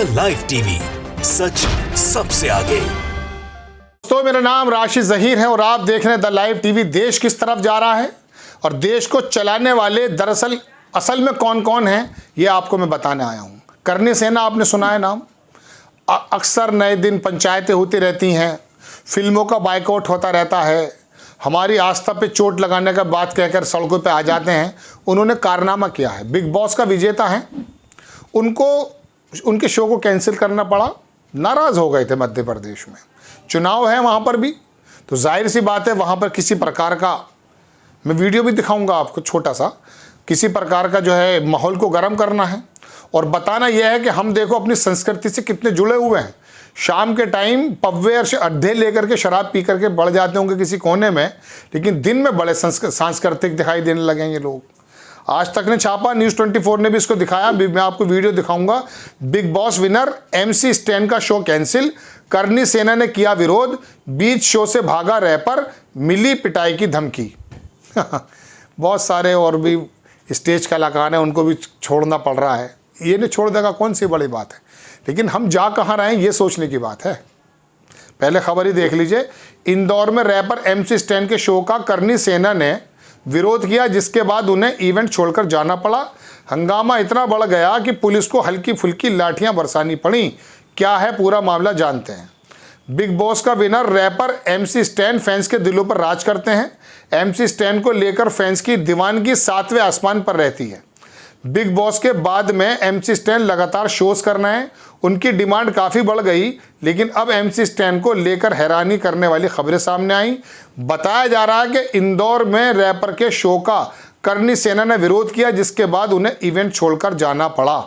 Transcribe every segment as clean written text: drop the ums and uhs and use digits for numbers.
The live TV, सच सबसे आगे। दोस्तों, मेरा नाम राशिद जहीर है और आप देख रहे हैं द लाइव टीवी। देश किस तरफ जा रहा है और देश को चलाने वाले दरअसल असल में कौन कौन हैं, ये आपको मैं बताने आया हूँ। करनी सेना आपने सुना है नाम। अक्सर नए दिन पंचायतें होती रहती हैं, फिल्मों का बाइकआउट होता रहता है, हमारी आस्था पे चोट लगाने का बात कहकर सड़कों पे आ जाते हैं। उन्होंने कारनामा किया है। बिग बॉस का विजेता है, उनको उनके शो को कैंसिल करना पड़ा। नाराज़ हो गए थे मध्य प्रदेश में, चुनाव है वहाँ पर भी, तो जाहिर सी बात है वहाँ पर किसी प्रकार का, मैं वीडियो भी दिखाऊंगा आपको छोटा सा, किसी प्रकार का जो है माहौल को गर्म करना है और बताना यह है कि हम देखो अपनी संस्कृति से कितने जुड़े हुए हैं। शाम के टाइम पव्वे और अड्ढे लेकर के शराब पी करके बढ़ जाते होंगे किसी कोने में, लेकिन दिन में बड़े सांस्कृतिक दिखाई देने लगे ये लोग। आज तक ने छापा, न्यूज़ 24 ने भी इसको दिखाया। मैं आपको वीडियो दिखाऊंगा। Big boss winner MC stand का शो कैंसिल, करनी सेना ने किया विरोध, बीच शो से भागा रैपर, मिली पिटाई की धमकी। बहुत सारे और भी स्टेज कलाकार हैं, उनको भी छोड़ना पड़ रहा है। ये नहीं छोड़ देगा, कौन सी बड़ी बात है, लेकिन हम जा कहाँ रहे हैं ये सोचने की बात है। पहले खबर ही देख लीजिए। इंदौर में रैपर MC स्टैन के शो का करनी सेना ने विरोध किया, जिसके बाद उन्हें इवेंट छोड़कर जाना पड़ा। हंगामा इतना बढ़ गया कि पुलिस को हल्की फुल्की लाठियां बरसानी पड़ी। क्या है पूरा मामला, जानते हैं। बिग बॉस का winner rapper MC Stan fans के दिलों पर राज करते हैं। MC स्टैन को लेकर फैंस की दीवानगी 7वें आसमान पर रहती है। बिग बॉस के बाद में MC स्टैन लगातार शोज करना है, उनकी डिमांड काफ़ी बढ़ गई, लेकिन अब MC स्टैन को लेकर हैरानी करने वाली खबरें सामने आई। बताया जा रहा है कि इंदौर में रैपर के शो का करनी सेना ने विरोध किया, जिसके बाद उन्हें इवेंट छोड़कर जाना पड़ा।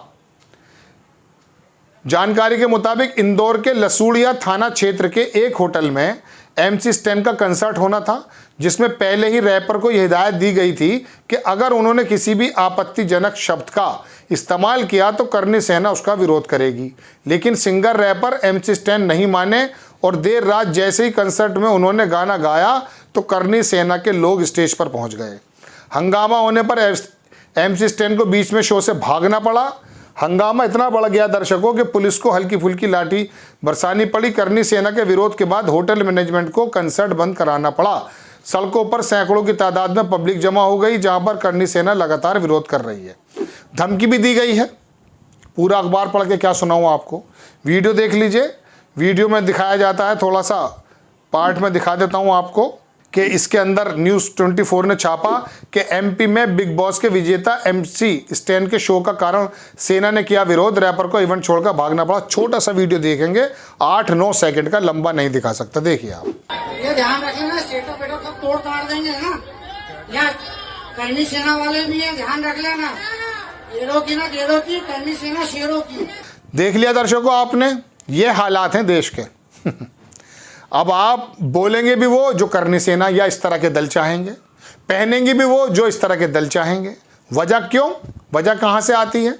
जानकारी के मुताबिक इंदौर के लसूड़िया थाना क्षेत्र के एक होटल में MC स्टैन का कंसर्ट होना था, जिसमें पहले ही रैपर को यह हिदायत दी गई थी कि अगर उन्होंने किसी भी आपत्तिजनक शब्द का इस्तेमाल किया तो करनी सेना उसका विरोध करेगी। लेकिन सिंगर रैपर MC स्टैन नहीं माने और देर रात जैसे ही कंसर्ट में उन्होंने गाना गाया तो करनी सेना के लोग स्टेज पर पहुंच गए। हंगामा होने पर MC स्टैन को बीच में शो से भागना पड़ा। हंगामा इतना बढ़ गया दर्शकों कि पुलिस को हल्की फुल्की लाठी बरसानी पड़ी। करनी सेना के विरोध के बाद होटल मैनेजमेंट को कंसर्ट बंद कराना पड़ा। सड़कों पर सैकड़ों की तादाद में पब्लिक जमा हो गई, जहां पर करनी सेना लगातार विरोध कर रही है। धमकी भी दी गई है। पूरा अखबार पढ़ के क्या सुनाऊं आपको, वीडियो देख लीजिए। वीडियो में दिखाया जाता है, थोड़ा सा पार्ट में दिखा देता हूं आपको कि इसके अंदर न्यूज़ 24 ने छापा कि MP में बिग बॉस के विजेता MC स्टैन के शो का कारण सेना ने किया विरोध, रैपर को इवेंट छोड़कर भागना पड़ा। छोटा सा वीडियो देखेंगे, 8-9 सेकंड का, लंबा नहीं दिखा सकता। देखिए आप। ये ध्यान रखना, स्टेटो पेटो सब तोड़ ताड़ देंगे ना, यहाँ करनी सेना वाले भी है, ध्यान रख लेना। शेरों की ना गेरों की, करनी सेना शेरों की। देख लिया दर्शकों आपने, ये हालात हैं देश के। अब आप बोलेंगे भी वो जो करनी सेना या इस तरह के दल चाहेंगे, पहनेंगे भी वो जो इस तरह के दल चाहेंगे। वजह क्यों, वजह कहाँ से आती है?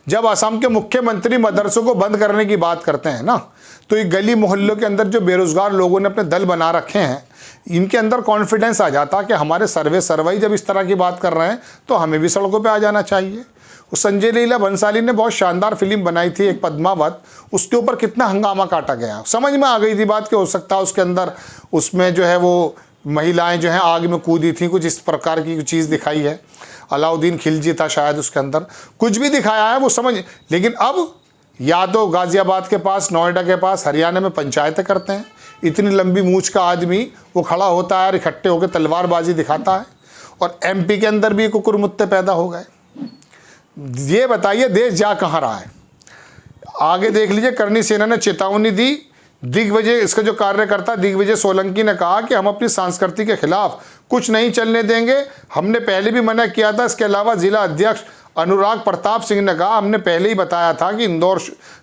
जब असम के मुख्यमंत्री मदरसों को बंद करने की बात करते हैं ना, तो ये गली मोहल्लों के अंदर जो बेरोजगार लोगों ने अपने दल बना रखे हैं, इनके अंदर कॉन्फिडेंस आ जाता कि हमारे सरवाई जब इस तरह की बात कर रहे हैं तो हमें भी सड़कों पे आ जाना चाहिए। उस संजय लीला भंसाली ने बहुत शानदार फिल्म बनाई थी एक पद्मावत, उसके ऊपर कितना हंगामा काटा गया। समझ में आ गई थी बात कि हो सकता है उसके अंदर, उसमें जो है वो महिलाएं जो हैं आग में कूदी थी, कुछ इस प्रकार की चीज़ दिखाई है। अलाउद्दीन खिलजी था शायद उसके अंदर, कुछ भी दिखाया है वो समझ। लेकिन अब या तो गाज़ियाबाद के पास, नोएडा के पास, हरियाणा में पंचायतें करते हैं, इतनी लंबी मूंछ का आदमी वो खड़ा होता है और इकट्ठे होकर तलवारबाजी दिखाता है, और MP के अंदर भी कुकुर मुत्ते पैदा हो गए। ये बताइए देश जा कहाँ रहा है? आगे देख लीजिए। करनी सेना ने चेतावनी दी। दिग्विजय, इसका जो कार्यकर्ता दिग्विजय सोलंकी ने कहा कि हम अपनी संस्कृति के खिलाफ कुछ नहीं चलने देंगे। हमने पहले भी मना किया था। इसके अलावा जिला अध्यक्ष अनुराग प्रताप सिंह ने कहा, हमने पहले ही बताया था कि इंदौर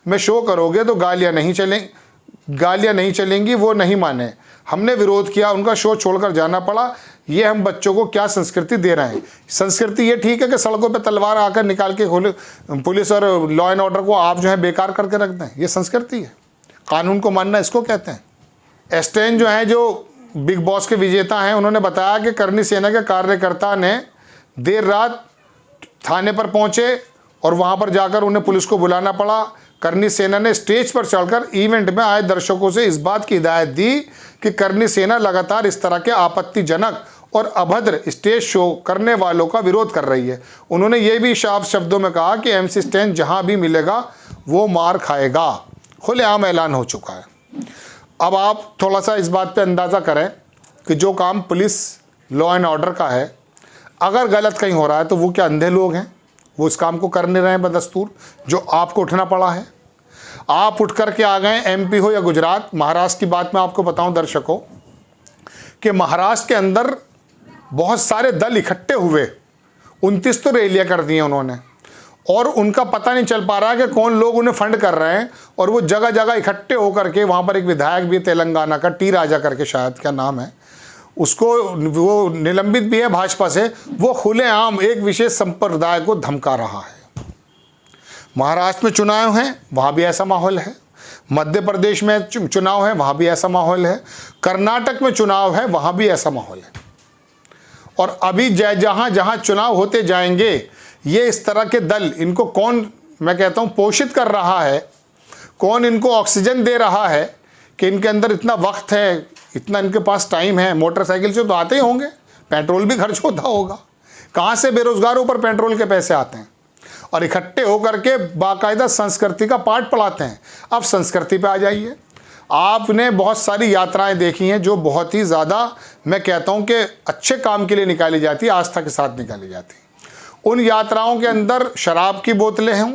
में शो करोगे तो गालियां नहीं चलेंगी, वो नहीं माने। हमने विरोध किया, उनका शो छोड़कर जाना पड़ा। ये हम बच्चों को क्या संस्कृति दे रहे हैं? संस्कृति ये ठीक है कि सड़कों पे तलवार आकर निकाल के पुलिस और लॉ एंड ऑर्डर को आप जो है बेकार करके रख दें, ये संस्कृति है? कानून को मानना इसको कहते हैं। स्टैन जो है, जो बिग बॉस के विजेता हैं, उन्होंने बताया कि करनी सेना के कार्यकर्ता ने देर रात थाने पर पहुंचे और वहां पर जाकर उन्हें पुलिस को बुलाना पड़ा। करनी सेना ने स्टेज पर चढ़कर इवेंट में आए दर्शकों से इस बात की हिदायत दी कि करनी सेना लगातार इस तरह के आपत्तिजनक और अभद्र स्टेज शो करने वालों का विरोध कर रही है। उन्होंने ये भी साफ शब्दों में कहा कि MC स्टैन जहां भी मिलेगा वो मार खाएगा। खुलेआम ऐलान हो चुका है। अब आप थोड़ा सा इस बात पे अंदाज़ा करें कि जो काम पुलिस लॉ एंड ऑर्डर का है, अगर गलत कहीं हो रहा है तो वो क्या अंधे लोग हैं? वो इस काम को कर नहीं रहे हैं बदस्तूर, जो आपको उठना पड़ा है। आप उठ करके आ गए, MP हो या गुजरात, महाराष्ट्र की बात मैं आपको बताऊं दर्शकों कि महाराष्ट्र के अंदर बहुत सारे दल इकट्ठे हुए, 29 तो रैलियां कर दी हैं उन्होंने, और उनका पता नहीं चल पा रहा है कि कौन लोग उन्हें फंड कर रहे हैं, और वो जगह जगह इकट्ठे होकर के वहाँ पर एक विधायक भी तेलंगाना का, टी राजा करके शायद क्या नाम है, उसको वो निलंबित भी है भाजपा से, वो खुलेआम एक विशेष संप्रदाय को धमका रहा है। महाराष्ट्र में चुनाव हैं, वहाँ भी ऐसा माहौल है। मध्य प्रदेश में चुनाव है, वहाँ भी ऐसा माहौल है। कर्नाटक में चुनाव है, वहाँ भी ऐसा माहौल है। और अभी जहाँ जहाँ चुनाव होते जाएंगे, ये इस तरह के दल, इनको कौन, मैं कहता हूँ, पोषित कर रहा है, कौन इनको ऑक्सीजन दे रहा है कि इनके अंदर इतना वक्त है, इतना इनके पास टाइम है। मोटरसाइकिल से तो आते ही होंगे, पेट्रोल भी खर्च होता होगा। कहाँ से बेरोजगारों पर पेट्रोल के पैसे आते हैं? और इकट्ठे होकर के बाकायदा संस्कृति का पाठ पढ़ाते हैं। अब संस्कृति पे आ जाइए। आपने बहुत सारी यात्राएं देखी हैं जो बहुत ही ज़्यादा, मैं कहता हूं कि अच्छे काम के लिए निकाली जाती है, आस्था के साथ निकाली जाती है। उन यात्राओं के अंदर शराब की बोतलें हों,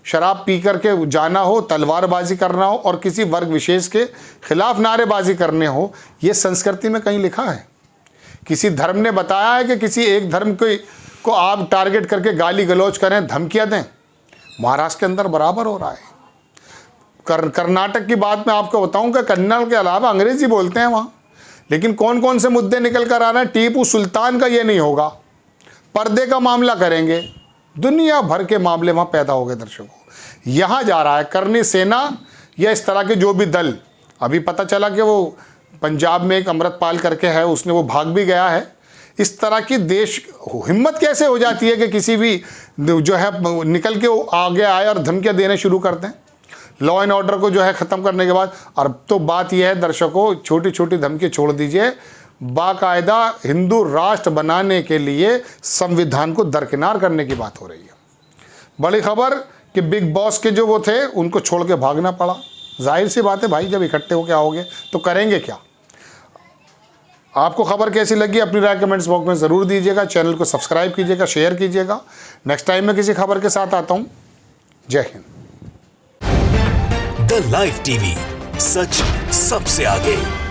शराब पी करके जाना हो, तलवारबाजी करना हो और किसी वर्ग विशेष के खिलाफ नारेबाजी करने हो, ये संस्कृति में कहीं लिखा है? किसी धर्म ने बताया है कि किसी एक धर्म को आप टारगेट करके गाली गलौज करें, धमकियां दें? महाराष्ट्र के अंदर बराबर हो रहा है। कर्नाटक की बात मैं आपको बताऊं कि कन्नड़ के अलावा अंग्रेजी बोलते हैं वहाँ, लेकिन कौन कौन से मुद्दे निकल कर आ रहे हैं? टीपू सुल्तान का ये नहीं होगा, पर्दे का मामला करेंगे, दुनिया भर के मामले वहाँ पैदा हो गए। दर्शकों, यहाँ जा रहा है करनी सेना या इस तरह के जो भी दल। अभी पता चला कि वो पंजाब में एक अमृतपाल करके है, उसने वो भाग भी गया है। इस तरह की देश हिम्मत कैसे हो जाती है कि किसी भी जो है निकल के आगे आए और धमकियाँ देने शुरू करते हैं लॉ एंड ऑर्डर को जो है ख़त्म करने के बाद। और तो बात यह है दर्शकों, छोटी छोटी धमकी छोड़ दीजिए, बाकायदा हिंदू राष्ट्र बनाने के लिए संविधान को दरकिनार करने की बात हो रही है। बड़ी खबर कि बिग बॉस के जो वो थे उनको छोड़ के भागना पड़ा। जाहिर सी बात है भाई, जब इकट्ठे होकर आओगे तो करेंगे क्या? आपको खबर कैसी लगी अपनी राय कमेंट्स बॉक्स में ज़रूर दीजिएगा। चैनल को सब्सक्राइब कीजिएगा, शेयर कीजिएगा। नेक्स्ट टाइम मैं किसी खबर के साथ आता हूँ। जय हिंद। द लाइव टीवी, सच सबसे आगे।